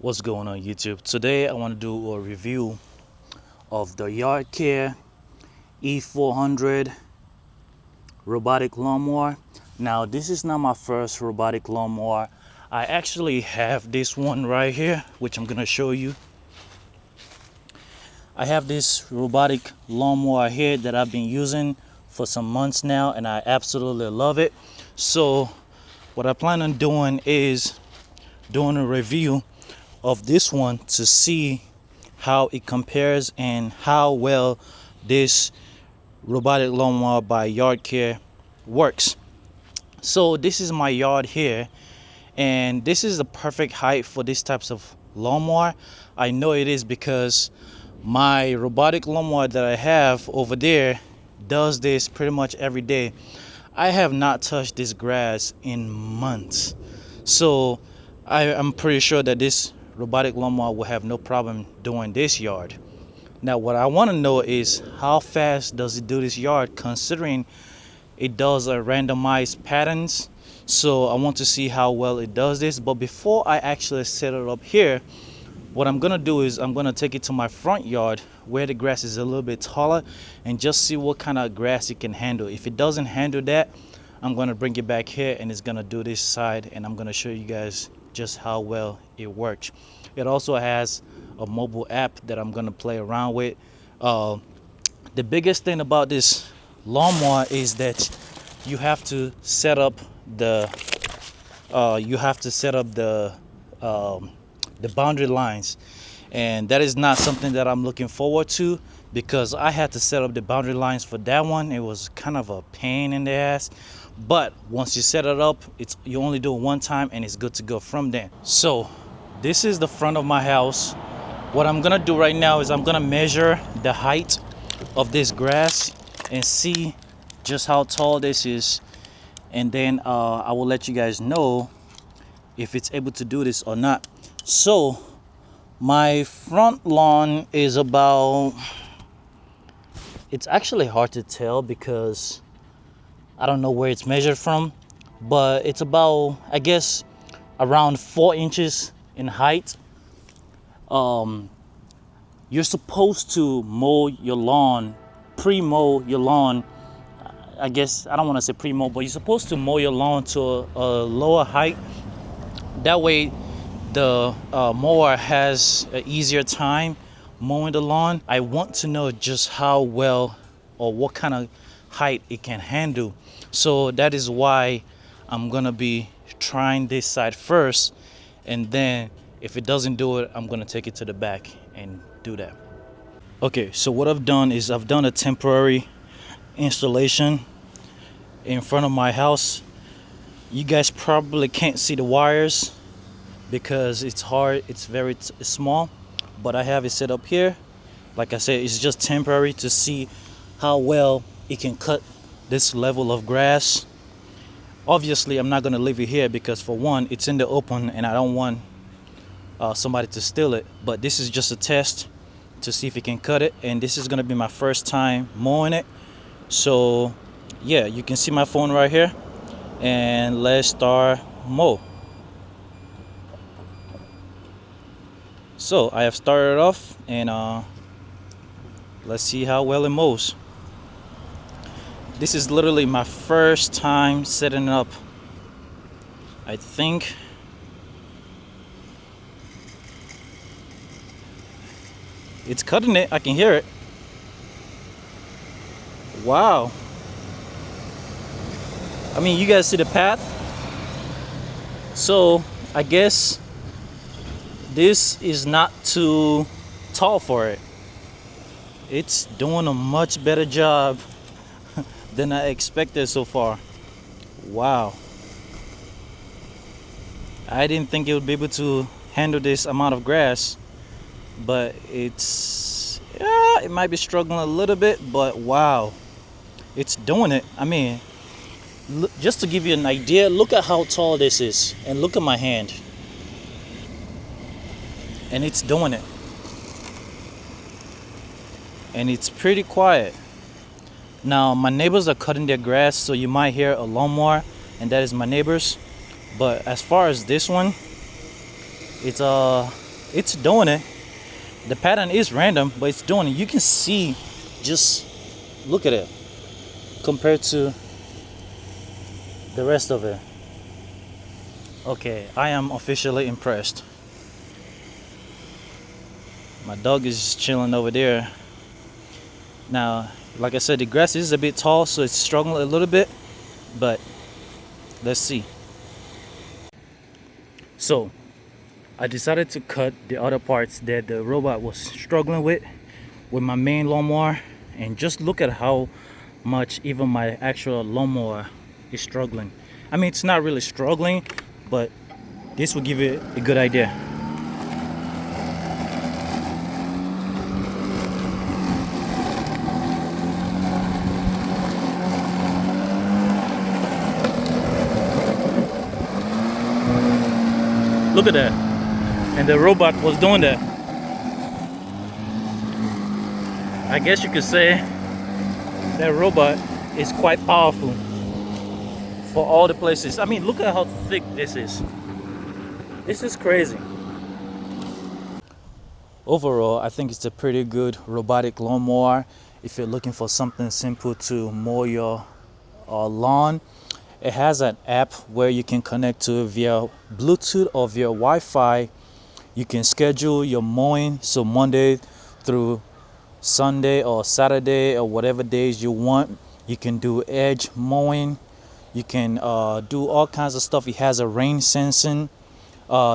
What's going on YouTube? Today I want to do a review of the Yardcare E400 robotic lawnmower. Now this is not my first robotic lawnmower. I actually have this one right here, which I'm gonna show you. I have this robotic lawnmower here that I've been using for some months now, and I absolutely love it. So what I plan on doing is doing a review of this one to see how it compares and how well this robotic lawnmower by Yardcare works. So this is my yard here, and this is the perfect height for these types of lawnmower. I know it is because my robotic lawnmower that I have over there does this pretty much every day. I have not touched this grass in months, so I am pretty sure that this robotic lawnmower will have no problem doing this yard. Now what I want to know is how fast does it do this yard, considering it does a randomized patterns. So I want to see how well it does this. But before I actually set it up here, what I'm gonna do is I'm gonna take it to my front yard where the grass is a little bit taller and just see what kind of grass it can handle. If it doesn't handle that, I'm gonna bring it back here and it's gonna do this side, and I'm gonna show you guys just how well it works. It also has a mobile app that I'm gonna play around with. The biggest thing about this lawnmower is that you have to set up the boundary lines, and that is not something that I'm looking forward to, because I had to set up the boundary lines for that one. It was kind of a pain in the ass, but once you set it up, you only do it one time and it's good to go from there. So this is the front of my house. What I'm gonna do right now is I'm gonna measure the height of this grass and see just how tall this is, and then I will let you guys know if it's able to do this or not. So my front lawn is about, it's actually hard to tell because I don't know where it's measured from, but it's about, I guess, around 4 inches in height. You're supposed to mow your lawn, pre-mow your lawn. I guess I don't want to say pre-mow, but you're supposed to mow your lawn to a lower height. That way the mower has an easier time mowing the lawn. I want to know just how well or what kind of height it can handle. So that is why I'm gonna be trying this side first, and then if it doesn't do it, I'm gonna take it to the back and do that. Okay, so what I've done is I've done a temporary installation in front of my house. You guys probably can't see the wires because it's hard, it's very small, but I have it set up here. Like I said, it's just temporary to see how well it can cut this level of grass. Obviously I'm not going to leave it here because, for one, it's in the open and I don't want somebody to steal it. But this is just a test to see if it can cut it, and this is going to be my first time mowing it. So yeah, you can see my phone right here, and let's start mow. So I have started off, and let's see how well it mows. This is literally my first time setting up. I think it's cutting it. I can hear it. Wow. I mean, you guys see the path? So I guess this is not too tall for it. It's doing a much better job than I expected so far. Wow. I didn't think it would be able to handle this amount of grass, but it might be struggling a little bit, but wow, it's doing it. I mean, just to give you an idea, look at how tall this is, and look at my hand, and it's doing it, and it's pretty quiet. Now my neighbors are cutting their grass, so you might hear a lawnmower, and that is my neighbors. But as far as this one, it's it's doing it. The pattern is random, but it's doing it. You can see, just look at it compared to the rest of it. Okay, I am officially impressed. My dog is chilling over there. Now, like I said, the grass is a bit tall, so it's struggling a little bit, but let's see. So I decided to cut the other parts that the robot was struggling with my main lawnmower, and just look at how much even my actual lawnmower is struggling. I mean, it's not really struggling, but this will give you a good idea. Look at that. And the robot was doing that. I guess you could say that robot is quite powerful for all the places. I mean, look at how thick this is. This is crazy. Overall, I think it's a pretty good robotic lawnmower if you're looking for something simple to mow your lawn. It has an app where you can connect to via Bluetooth or via Wi-Fi. You can schedule your mowing, so Monday through Sunday or Saturday or whatever days you want. You can do edge mowing. You can do all kinds of stuff. It has a rain sensing.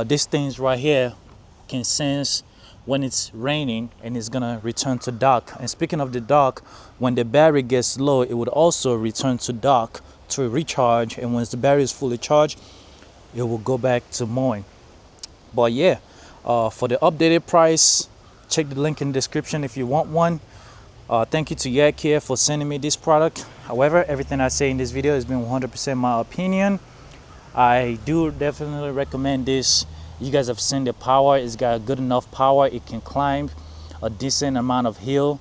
This thing's right here can sense when it's raining and it's gonna return to dock. And speaking of the dock, when the battery gets low, it would also return to dock to recharge, and once the battery is fully charged, it will go back to mowing. But yeah, for the updated price, check the link in the description if you want one. Thank you to Yardcare for sending me this product. However, everything I say in this video has been 100% my opinion. I do definitely recommend this. You guys have seen the power. It's got good enough power. It can climb a decent amount of hill.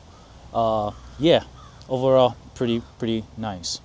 Yeah, overall pretty nice.